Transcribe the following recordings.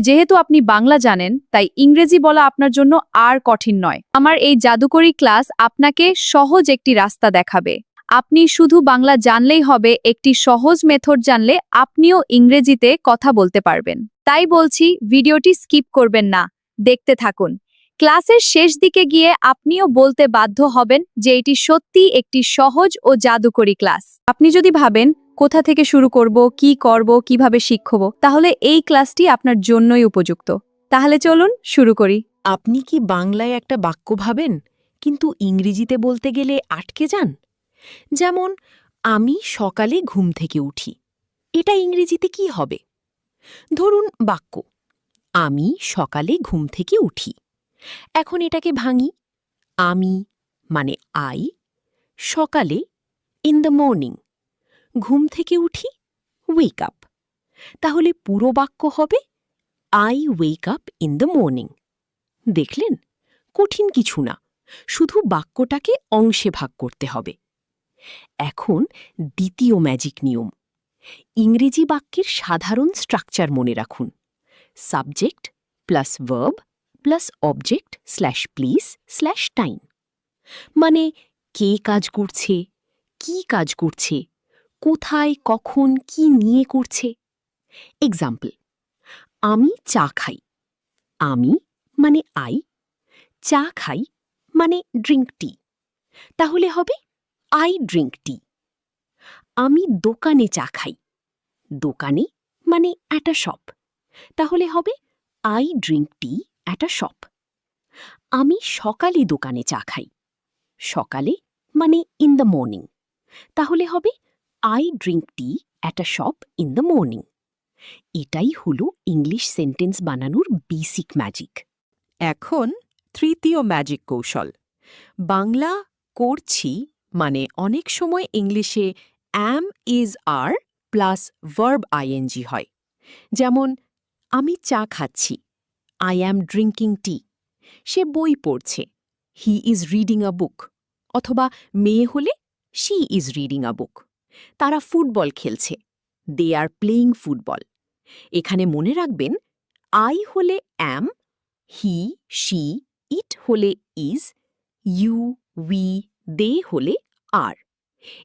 যেহেতু আপনি বাংলা জানেন, তাই ইংরেজি বলা আপনার জন্য আর কঠিন নয়। আমার এই জাদুকরি ক্লাস আপনাকে সহজ একটি রাস্তা দেখাবে। আপনি শুধু বাংলা জানলেই হবে, একটি সহজ মেথড জানলে আপনিও ইংরেজিতে কথা বলতে পারবেন। তাই বলছি, ভিডিওটি স্কিপ করবেন না, দেখতে থাকুন। ক্লাসের শেষ দিকে গিয়ে আপনিও বলতে বাধ্য হবেন যে এটি সত্যি একটি সহজ ও জাদুকরি ক্লাস। আপনি যদি ভাবেন কোথা থেকে শুরু করব, কি করব, কিভাবে শিখব, তাহলে এই ক্লাসটি আপনার জন্যই উপযুক্ত। তাহলে চলুন শুরু করি। আপনি কি বাংলায় একটা বাক্য ভাবেন কিন্তু ইংরেজিতে বলতে গেলে আটকে যান? যেমন, আমি সকালে ঘুম থেকে উঠি। এটা ইংরেজিতে কি হবে? ধরুন বাক্য, আমি সকালে ঘুম থেকে উঠি। এখন এটাকে ভাঙি। আমি মানে আই, সকালে ইন দ্য মর্নিং, ঘুম থেকে উঠি ওয়েক আপ। তাহলে পুরো বাক্য হবে I wake up in the morning. দেখলেন, কঠিন কিছু না, শুধু বাক্যটাকে অংশে ভাগ করতে হবে। এখন দ্বিতীয় ম্যাজিক নিয়ম। ইংরেজি বাক্যের সাধারণ স্ট্রাকচার মনে রাখুন। Subject plus verb plus object slash please slash time. মানে কে কাজ করছে, কি কাজ করছে, কোথায়, কখন, কি নিয়ে করছে। এক্সাম্পল, আমি চা খাই। আমি মানে আই, চা খাই মানে ড্রিঙ্ক টি। তাহলে হবে আই ড্রিঙ্ক টি। আমি দোকানে চা খাই। দোকানে মানে অ্যাট আ শপ। তাহলে হবে I drink tea at a shop. আমি সকালে দোকানে চা খাই। সকালে মানে ইন দ্য মর্নিং। তাহলে হবে I drink tea at a shop in the morning. এটাই হলো ইংলিশ সেন্টেন্স বানানোর বেসিক ম্যাজিক। এখন তৃতীয় ম্যাজিক কৌশল। বাংলা করছি মানে অনেক সময় ইংলিশে am is are plus verb ING হয়। যেমন, আমি চা খাচ্ছি, আই অ্যাম ড্রিঙ্কিং টি। সে বই পড়ছে, হি ইজ রিডিং আ বুক। অথবা মেয়ে হলে শি ইজ রিডিং আ বুক। তারা ফুটবল খেলছে, দে আর প্লেয়িং ফুটবল। এখানে মনে রাখবেন, আই হলে অ্যাম, হি, শি, ইট হলে ইজ, ইউ, উই, দে হলে আর।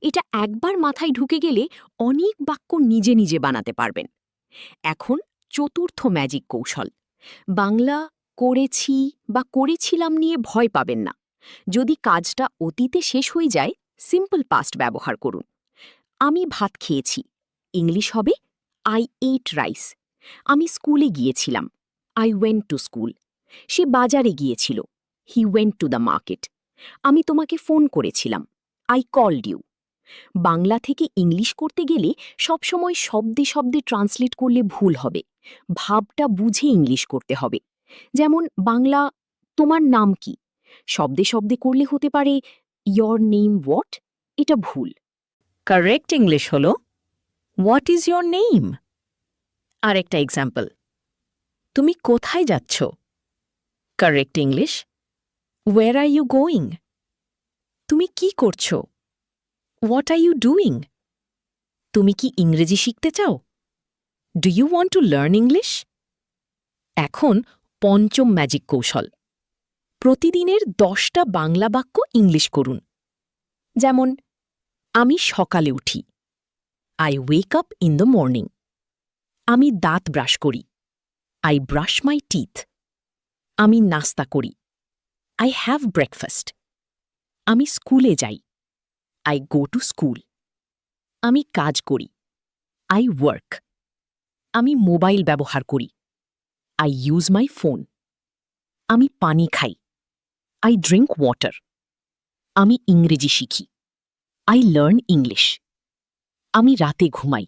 এটা একবার মাথায় ঢুকে গেলে অনেক বাক্য নিজে নিজে বানাতে পারবেন। এখন চতুর্থ ম্যাজিক কৌশল। বাংলা করেছি বা করেছিলাম নিয়ে ভয় পাবেন না। যদি কাজটা অতীতে শেষ হয়ে যায়, সিম্পল পাস্ট ব্যবহার করুন। আমি ভাত খেয়েছি, ইংলিশ হবে আই এট রাইস। আমি স্কুলে গিয়েছিলাম, আই ওয়েন্ট টু স্কুল। সে বাজারে গিয়েছিল, he went to the market. আমি তোমাকে ফোন করেছিলাম, আই কলড ইউ। বাংলা থেকে ইংলিশ করতে গেলে সবসময় শব্দে শব্দে ট্রান্সলেট করলে ভুল হবে। ভাবটা বুঝে ইংলিশ করতে হবে। যেমন বাংলা তোমার নাম কি, শব্দে শব্দে করলে হতে পারে ইয়োর নেম হোয়াট। এটা ভুল। কারেক্ট ইংলিশ হল হোয়াট ইজ ইয়োর নেম। আরেকটা এক্সাম্পল, তুমি কোথায় যাচ্ছ? Correct English, where are you going. তুমি কি করছো? What are you doing? তুমি কি ইংরেজি শিখতে চাও? Do you want to learn English? এখন পঞ্চম ম্যাজিক কৌশল। প্রতিদিনের 10টা বাংলা বাক্য ইংলিশ করুন। যেমন, আমি সকালে উঠি, I wake up in the morning. আমি দাঁত ব্রাশ করি, আই ব্রাশ মাই টিথ। আমি নাস্তা করি, আই হ্যাভ ব্রেকফাস্ট। আমি স্কুলে যাই, আই গো টু স্কুল। আমি কাজ করি, আই ওয়ার্ক। আমি মোবাইল ব্যবহার করি, আই ইউজ মাই ফোন। আমি পানি খাই, আই ড্রিঙ্ক ওয়াটার। আমি ইংরেজি শিখি, আই লার্ন ইংলিশ। আমি রাতে ঘুমাই,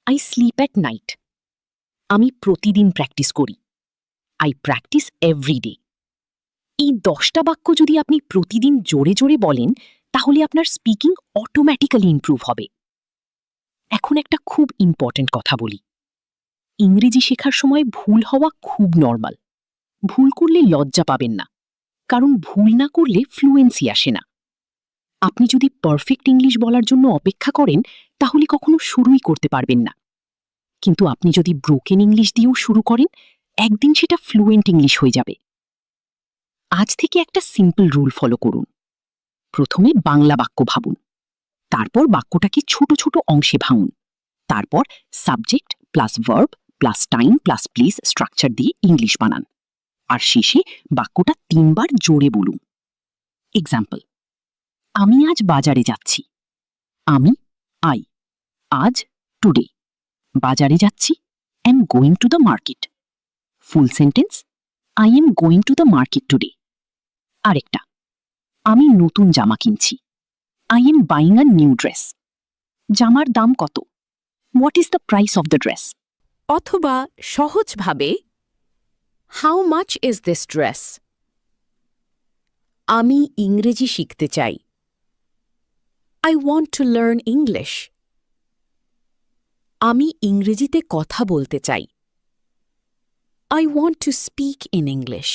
আই স্লিপ অ্যাট নাইট। আমি প্রতিদিন প্র্যাকটিস করি, আই প্র্যাকটিস এভরিডে। এই 10টা বাক্য যদি আপনি প্রতিদিন জোরে জোরে বলেন, তাহলে আপনার স্পিকিং অটোম্যাটিক্যালি ইমপ্রুভ হবে। এখন একটা খুব ইম্পর্ট্যান্ট কথা বলি। ইংরেজি শেখার সময় ভুল হওয়া খুব নর্মাল। ভুল করলে লজ্জা পাবেন না, কারণ ভুল না করলে ফ্লুয়েন্সি আসে না। আপনি যদি পারফেক্ট ইংলিশ বলার জন্য অপেক্ষা করেন, তাহলে কখনো শুরুই করতে পারবেন না। কিন্তু আপনি যদি ব্রোকেন ইংলিশ দিয়েও শুরু করেন, একদিন সেটা ফ্লুয়েন্ট ইংলিশ হয়ে যাবে। আজ থেকে একটা সিম্পল রুল ফলো করুন। প্রথমে বাংলা বাক্য ভাবুন, তারপর বাক্যটাকে ছোট ছোট অংশে ভাঙুন, তারপর subject plus verb plus time plus place structure দিয়ে ইংলিশ বানান, আর শেষে বাক্যটা 3 বার জোরে বলুন। এক্সাম্পল: আমি আজ বাজারে যাচ্ছি। আমি আই, আজ টুডে, বাজারে যাচ্ছি, am going to the market. Full sentence: I am going to the market today. আরেকটা: আমি নতুন জামা কিনছি। I am buying a new dress. জামার দাম কত? What is the price of the dress? অথবা সহজভাবে, how much is this dress? আমি ইংরেজি শিখতে চাই। I want to learn English. আমি ইংরেজিতে কথা বলতে চাই। I want to speak in English.